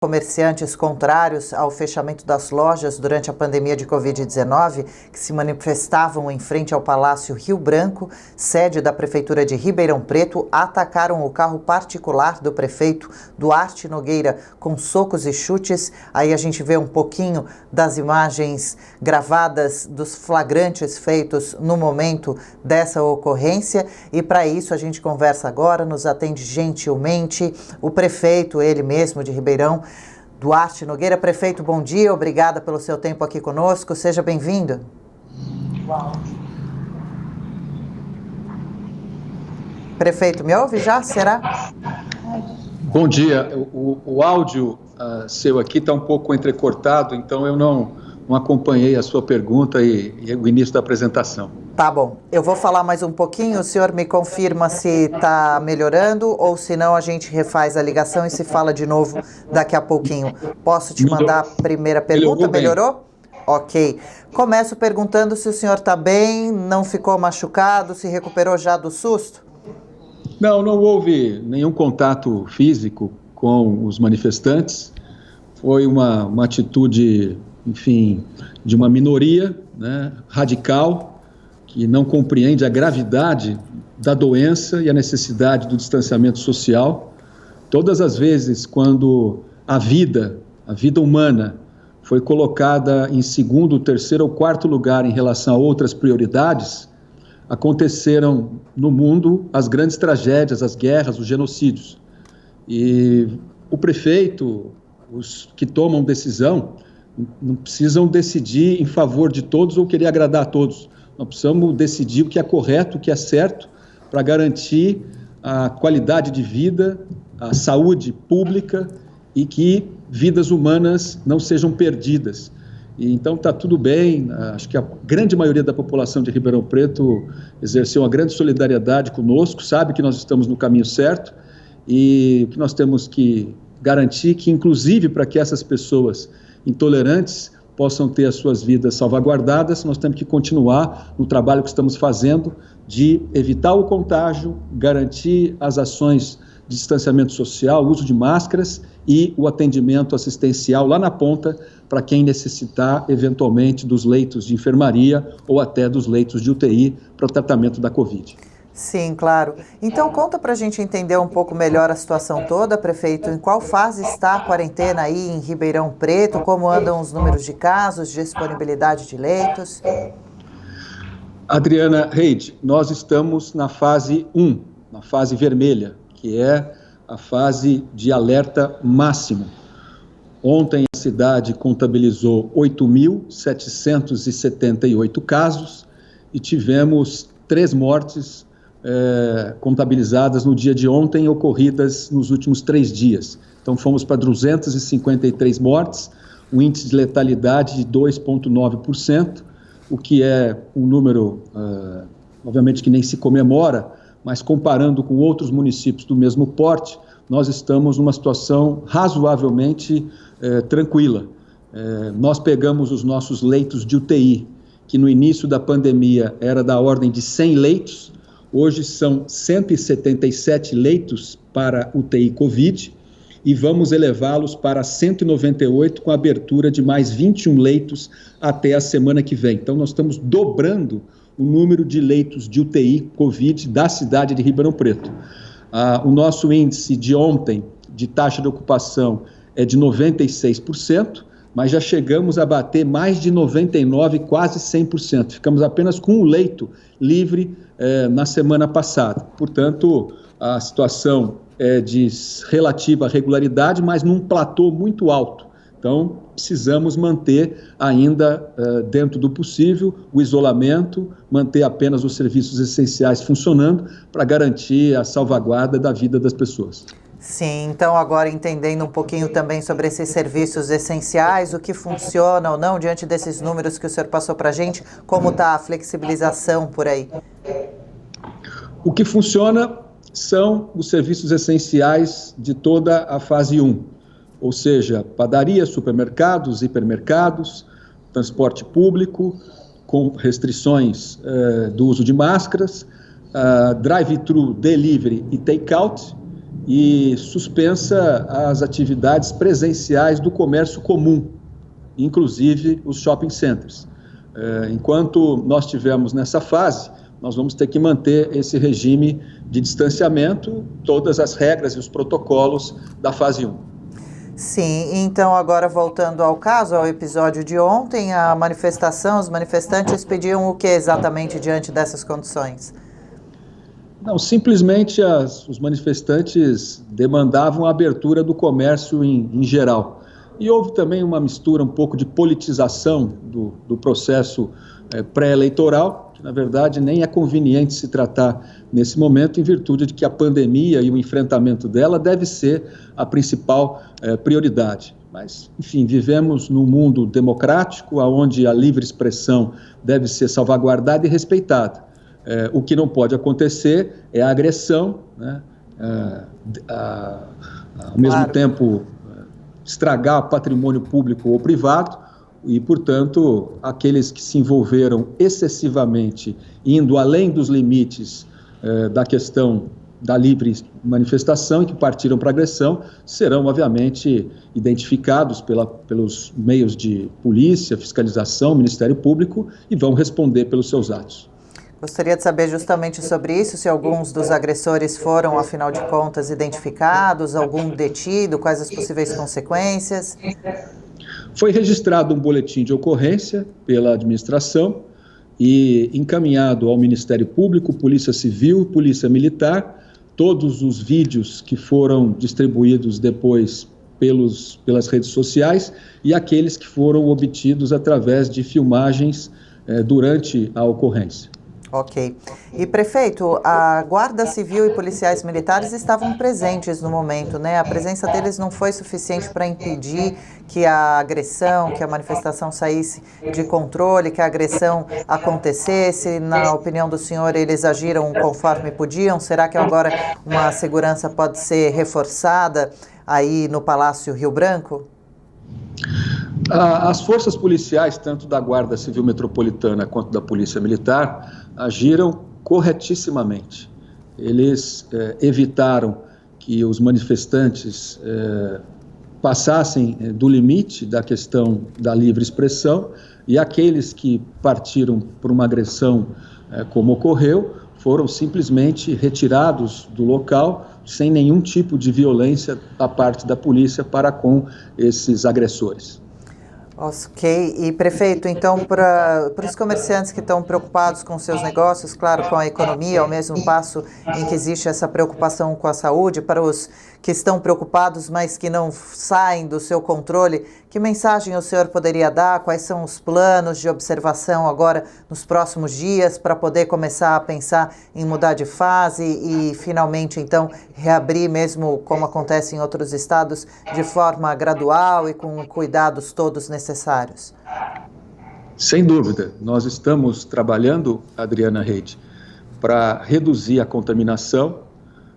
Comerciantes contrários ao fechamento das lojas durante a pandemia de Covid-19, que se manifestavam em frente ao Palácio Rio Branco, sede da Prefeitura de Ribeirão Preto, atacaram o carro particular do prefeito Duarte Nogueira com socos e chutes. Aí a gente vê um pouquinho das imagens gravadas dos flagrantes feitos no momento dessa ocorrência. E para isso a gente conversa agora, nos atende gentilmente o prefeito, ele mesmo de Ribeirão, Duarte Nogueira. Prefeito, bom dia, obrigada pelo seu tempo aqui conosco, seja bem-vindo. Prefeito, me ouve já? Será? Bom dia, o áudio seu aqui está um pouco entrecortado, então eu não acompanhei a sua pergunta e o início da apresentação. Tá bom, eu vou falar mais um pouquinho, o senhor me confirma se está melhorando ou se não a gente refaz a ligação e se fala de novo daqui a pouquinho. Posso te mandar a primeira pergunta? Melhorou? Ok. Começo perguntando se o senhor está bem, não ficou machucado, se recuperou já do susto? Não houve nenhum contato físico com os manifestantes. Foi uma atitude, enfim, de uma minoria, né, radical, que não compreende a gravidade da doença e a necessidade do distanciamento social. Todas as vezes quando a vida humana foi colocada em segundo, terceiro ou quarto lugar em relação a outras prioridades, aconteceram no mundo as grandes tragédias, as guerras, os genocídios. E o prefeito, os que tomam decisão, não precisam decidir em favor de todos ou querer agradar a todos. Nós precisamos decidir o que é correto, o que é certo, para garantir a qualidade de vida, a saúde pública e que vidas humanas não sejam perdidas. E então está tudo bem, acho que a grande maioria da população de Ribeirão Preto exerceu uma grande solidariedade conosco, sabe que nós estamos no caminho certo e que nós temos que garantir que, inclusive, para que essas pessoas intolerantes possam ter as suas vidas salvaguardadas, nós temos que continuar no trabalho que estamos fazendo de evitar o contágio, garantir as ações de distanciamento social, o uso de máscaras e o atendimento assistencial lá na ponta para quem necessitar, eventualmente, dos leitos de enfermaria ou até dos leitos de UTI para o tratamento da Covid. Sim, claro. Então conta para a gente entender um pouco melhor a situação toda, prefeito. Em qual fase está a quarentena aí em Ribeirão Preto? Como andam os números de casos, disponibilidade de leitos? Adriana Reid, nós estamos na fase 1, na fase vermelha, que é a fase de alerta máximo. Ontem a cidade contabilizou 8.778 casos e tivemos 3 mortes contabilizadas no dia de ontem, ocorridas nos últimos 3 dias. Então fomos para 253 mortes, um índice de letalidade de 2,9%, o que é um número, obviamente, que nem se comemora, mas comparando com outros municípios do mesmo porte, nós estamos numa situação razoavelmente tranquila. Nós pegamos os nossos leitos de UTI, que no início da pandemia era da ordem de 100 leitos, hoje são 177 leitos para UTI Covid e vamos elevá-los para 198 com a abertura de mais 21 leitos até a semana que vem. Então nós estamos dobrando o número de leitos de UTI Covid da cidade de Ribeirão Preto. O nosso índice de ontem de taxa de ocupação é de 96%, mas já chegamos a bater mais de 99%, quase 100%. Ficamos apenas com um leito livre na semana passada. Portanto, a situação é de relativa regularidade, mas num platô muito alto. Então, precisamos manter ainda, dentro do possível, o isolamento, manter apenas os serviços essenciais funcionando para garantir a salvaguarda da vida das pessoas. Sim, então agora entendendo um pouquinho também sobre esses serviços essenciais, o que funciona ou não, diante desses números que o senhor passou para a gente, como está a flexibilização por aí? O que funciona são os serviços essenciais de toda a fase 1, ou seja, padarias, supermercados, hipermercados, transporte público, com restrições do uso de máscaras, drive-thru, delivery e take-out, e suspensa as atividades presenciais do comércio comum, inclusive os shopping centers. Enquanto nós estivermos nessa fase, nós vamos ter que manter esse regime de distanciamento, todas as regras e os protocolos da fase 1. Sim, então agora voltando ao caso, ao episódio de ontem, a manifestação, os manifestantes pediam o que exatamente diante dessas condições? Não, simplesmente os manifestantes demandavam a abertura do comércio em geral. E houve também uma mistura, um pouco de politização do processo pré-eleitoral, que na verdade nem é conveniente se tratar nesse momento, em virtude de que a pandemia e o enfrentamento dela deve ser a principal prioridade. Mas, enfim, vivemos num mundo democrático, onde a livre expressão deve ser salvaguardada e respeitada. O que não pode acontecer é a agressão, né? Ao mesmo tempo estragar patrimônio público ou privado e, portanto, aqueles que se envolveram excessivamente, indo além dos limites da questão da livre manifestação e que partiram para agressão, serão, obviamente, identificados pelos meios de polícia, fiscalização, Ministério Público e vão responder pelos seus atos. Gostaria de saber justamente sobre isso, se alguns dos agressores foram, afinal de contas, identificados, algum detido, quais as possíveis consequências? Foi registrado um boletim de ocorrência pela administração e encaminhado ao Ministério Público, Polícia Civil, Polícia Militar, todos os vídeos que foram distribuídos depois pelas redes sociais e aqueles que foram obtidos através de filmagens durante a ocorrência. Ok. E, prefeito, a Guarda Civil e policiais militares estavam presentes no momento, né? A presença deles não foi suficiente para impedir que a agressão, que a manifestação saísse de controle, que a agressão acontecesse. Na opinião do senhor, eles agiram conforme podiam? Será que agora uma segurança pode ser reforçada aí no Palácio Rio Branco? As forças policiais, tanto da Guarda Civil Metropolitana quanto da Polícia Militar, agiram corretissimamente. Eles evitaram que os manifestantes passassem do limite da questão da livre expressão e aqueles que partiram por uma agressão, como ocorreu, foram simplesmente retirados do local sem nenhum tipo de violência da parte da polícia para com esses agressores. Ok. E, prefeito, então, para os comerciantes que estão preocupados com seus negócios, claro, com a economia, ao mesmo passo em que existe essa preocupação com a saúde, para os que estão preocupados, mas que não saem do seu controle, que mensagem o senhor poderia dar? Quais são os planos de observação agora nos próximos dias para poder começar a pensar em mudar de fase e, finalmente, então, reabrir mesmo, como acontece em outros estados, de forma gradual e com cuidados todos necessários? Sem dúvida. Nós estamos trabalhando, Adriana Reide, para reduzir a contaminação.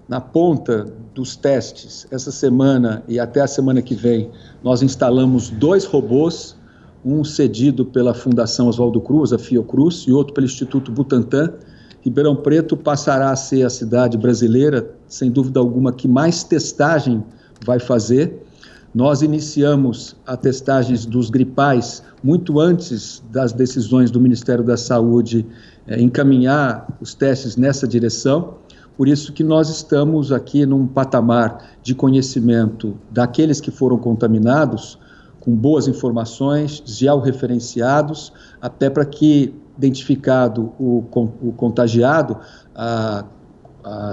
Na ponta dos testes, essa semana e até a semana que vem, nós instalamos 2 robôs, um cedido pela Fundação Oswaldo Cruz, a Fiocruz, e outro pelo Instituto Butantan. Ribeirão Preto passará a ser a cidade brasileira, sem dúvida alguma, que mais testagem vai fazer. Nós iniciamos a testagem dos gripais muito antes das decisões do Ministério da Saúde encaminhar os testes nessa direção. Por isso que nós estamos aqui num patamar de conhecimento daqueles que foram contaminados, com boas informações, georreferenciados, até para que, identificado o contagiado, a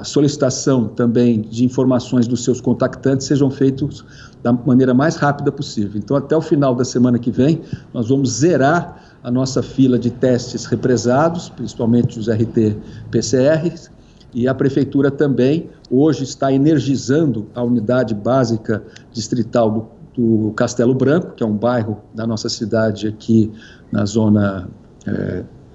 solicitação também de informações dos seus contactantes sejam feitos da maneira mais rápida possível. Então, até o final da semana que vem, nós vamos zerar a nossa fila de testes represados, principalmente os RT-PCRs, e a Prefeitura também hoje está energizando a unidade básica distrital do Castelo Branco, que é um bairro da nossa cidade aqui na zona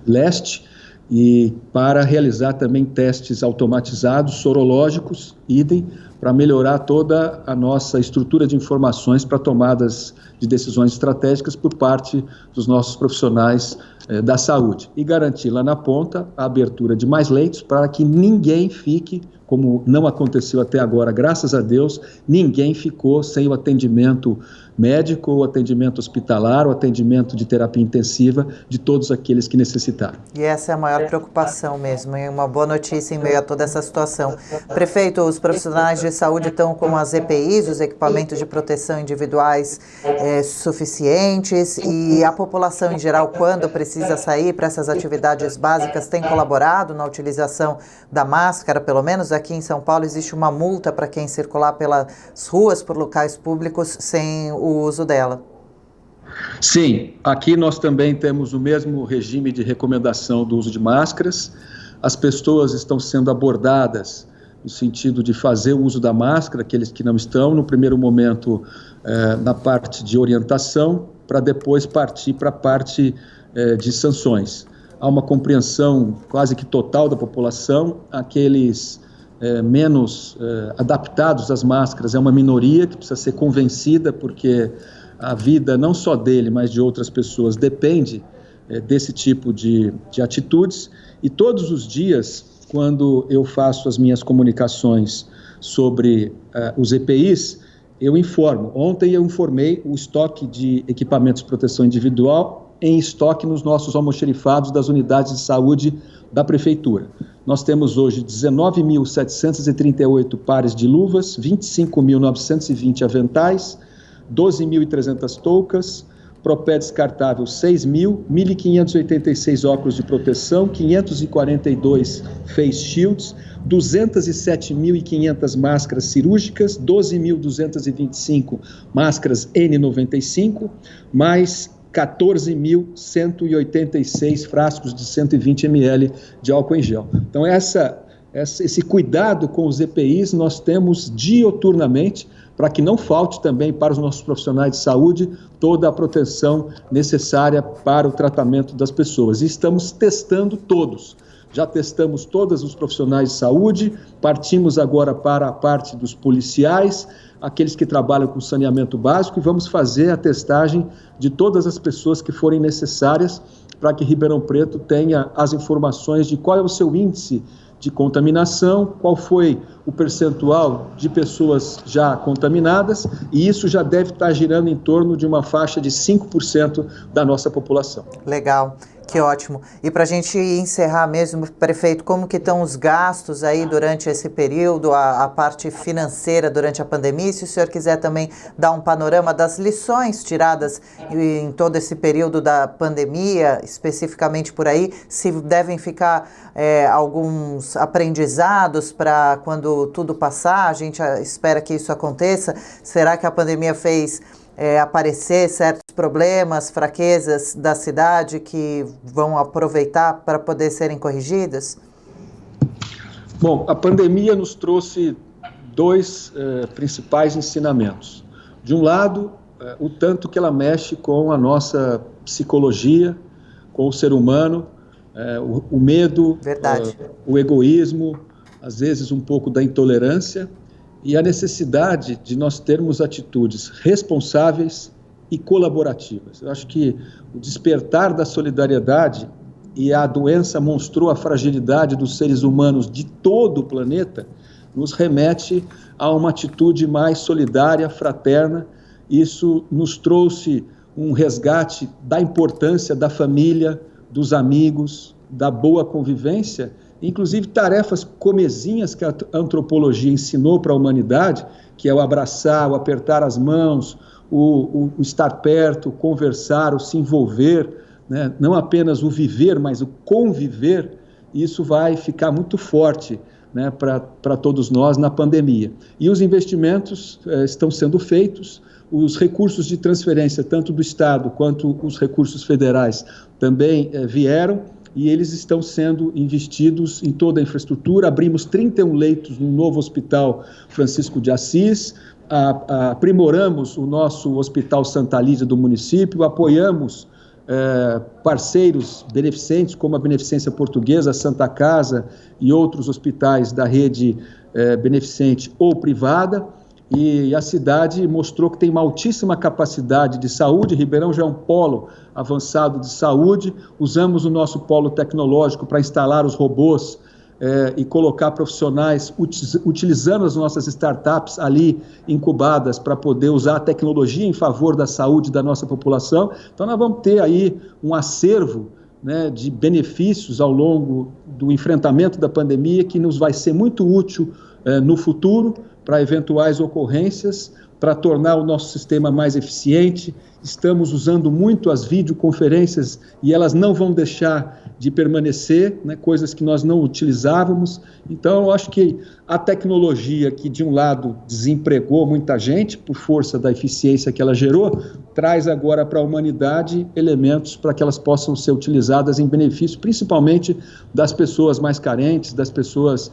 leste, e para realizar também testes automatizados, sorológicos, idem, para melhorar toda a nossa estrutura de informações para tomadas de decisões estratégicas por parte dos nossos profissionais da saúde e garantir lá na ponta a abertura de mais leitos para que ninguém fique, como não aconteceu até agora, graças a Deus, ninguém ficou sem o atendimento médico, o atendimento hospitalar, o atendimento de terapia intensiva de todos aqueles que necessitaram. E essa é a maior preocupação mesmo, e uma boa notícia em meio a toda essa situação. Prefeito, os profissionais de saúde estão com as EPIs, os equipamentos de proteção individuais suficientes, e a população em geral, quando precisa sair para essas atividades básicas, tem colaborado na utilização da máscara, pelo menos aqui em São Paulo existe uma multa para quem circular pelas ruas, por locais públicos, sem o uso dela. Sim, aqui nós também temos o mesmo regime de recomendação do uso de máscaras. As pessoas estão sendo abordadas no sentido de fazer o uso da máscara, aqueles que não estão, no primeiro momento na parte de orientação, para depois partir para a parte de sanções. Há uma compreensão quase que total da população, aqueles menos adaptados às máscaras é uma minoria que precisa ser convencida, porque a vida não só dele, mas de outras pessoas depende desse tipo de atitudes, e todos os dias, quando eu faço as minhas comunicações sobre os EPIs, eu informo. Ontem eu informei o estoque de equipamentos de proteção individual em estoque nos nossos almoxerifados das unidades de saúde da Prefeitura. Nós temos hoje 19.738 pares de luvas, 25.920 aventais, 12.300 toucas, propé descartável 6.000, 1.586 óculos de proteção, 542 face shields, 207.500 máscaras cirúrgicas, 12.225 máscaras N95, mais 14.186 frascos de 120 ml de álcool em gel. Então, esse cuidado com os EPIs nós temos dioturnamente, para que não falte também para os nossos profissionais de saúde toda a proteção necessária para o tratamento das pessoas. E estamos testando todos. Já testamos todos os profissionais de saúde, partimos agora para a parte dos policiais, aqueles que trabalham com saneamento básico, e vamos fazer a testagem de todas as pessoas que forem necessárias para que Ribeirão Preto tenha as informações de qual é o seu índice de contaminação, qual foi o percentual de pessoas já contaminadas, e isso já deve estar girando em torno de uma faixa de 5% da nossa população. Legal. Que ótimo. E para a gente encerrar mesmo, prefeito, como que estão os gastos aí durante esse período, a parte financeira durante a pandemia? E se o senhor quiser também dar um panorama das lições tiradas em todo esse período da pandemia, especificamente por aí, se devem ficar alguns aprendizados para quando tudo passar, a gente espera que isso aconteça. Será que a pandemia fez aparecer certos problemas, fraquezas da cidade que vão aproveitar para poder serem corrigidas? Bom, a pandemia nos trouxe dois principais ensinamentos. De um lado, o tanto que ela mexe com a nossa psicologia, com o ser humano, o medo, o egoísmo, às vezes um pouco da intolerância, e a necessidade de nós termos atitudes responsáveis e colaborativas. Eu acho que o despertar da solidariedade, e a doença mostrou a fragilidade dos seres humanos de todo o planeta, nos remete a uma atitude mais solidária, fraterna. Isso nos trouxe um resgate da importância da família, dos amigos, da boa convivência, inclusive tarefas comezinhas que a antropologia ensinou para a humanidade, que é o abraçar, o apertar as mãos, o estar perto, o conversar, o se envolver, né? Não apenas o viver, mas o conviver. Isso vai ficar muito forte, né, para todos nós na pandemia. E os investimentos estão sendo feitos, os recursos de transferência, tanto do Estado quanto os recursos federais, também vieram, e eles estão sendo investidos em toda a infraestrutura. Abrimos 31 leitos no novo Hospital Francisco de Assis, aprimoramos o nosso Hospital Santa Lídia do município, apoiamos parceiros beneficentes, como a Beneficência Portuguesa, a Santa Casa e outros hospitais da rede beneficente ou privada, e a cidade mostrou que tem uma altíssima capacidade de saúde. Ribeirão já é um polo avançado de saúde, usamos o nosso polo tecnológico para instalar os robôs e colocar profissionais utilizando as nossas startups ali incubadas para poder usar a tecnologia em favor da saúde da nossa população. Então nós vamos ter aí um acervo, né, de benefícios ao longo do enfrentamento da pandemia que nos vai ser muito útil no futuro para eventuais ocorrências, para tornar o nosso sistema mais eficiente. Estamos usando muito as videoconferências e elas não vão deixar de permanecer, né, coisas que nós não utilizávamos. Então, eu acho que a tecnologia que, de um lado, desempregou muita gente por força da eficiência que ela gerou, traz agora para a humanidade elementos para que elas possam ser utilizadas em benefício, principalmente das pessoas mais carentes, das pessoas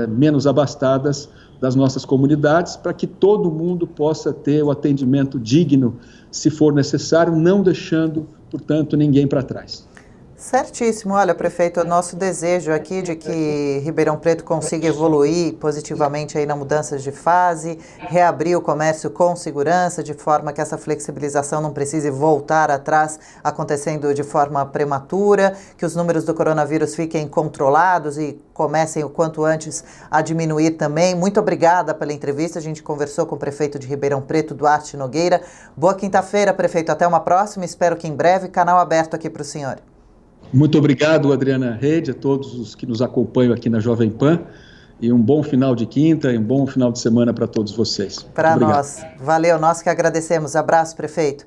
menos abastadas das nossas comunidades, para que todo mundo possa ter o atendimento digno, se for necessário, não deixando, portanto, ninguém para trás. Certíssimo. Olha, prefeito, o nosso desejo aqui de que Ribeirão Preto consiga evoluir positivamente aí na mudança de fase, reabrir o comércio com segurança, de forma que essa flexibilização não precise voltar atrás, acontecendo de forma prematura, que os números do coronavírus fiquem controlados e comecem o quanto antes a diminuir também. Muito obrigada pela entrevista. A gente conversou com o prefeito de Ribeirão Preto, Duarte Nogueira. Boa quinta-feira, prefeito. Até uma próxima. Espero que em breve. Canal aberto aqui para o senhor. Muito obrigado, Adriana Rede, a todos os que nos acompanham aqui na Jovem Pan, e um bom final de quinta e um bom final de semana para todos vocês. Para nós. Valeu, nós que agradecemos. Abraço, prefeito.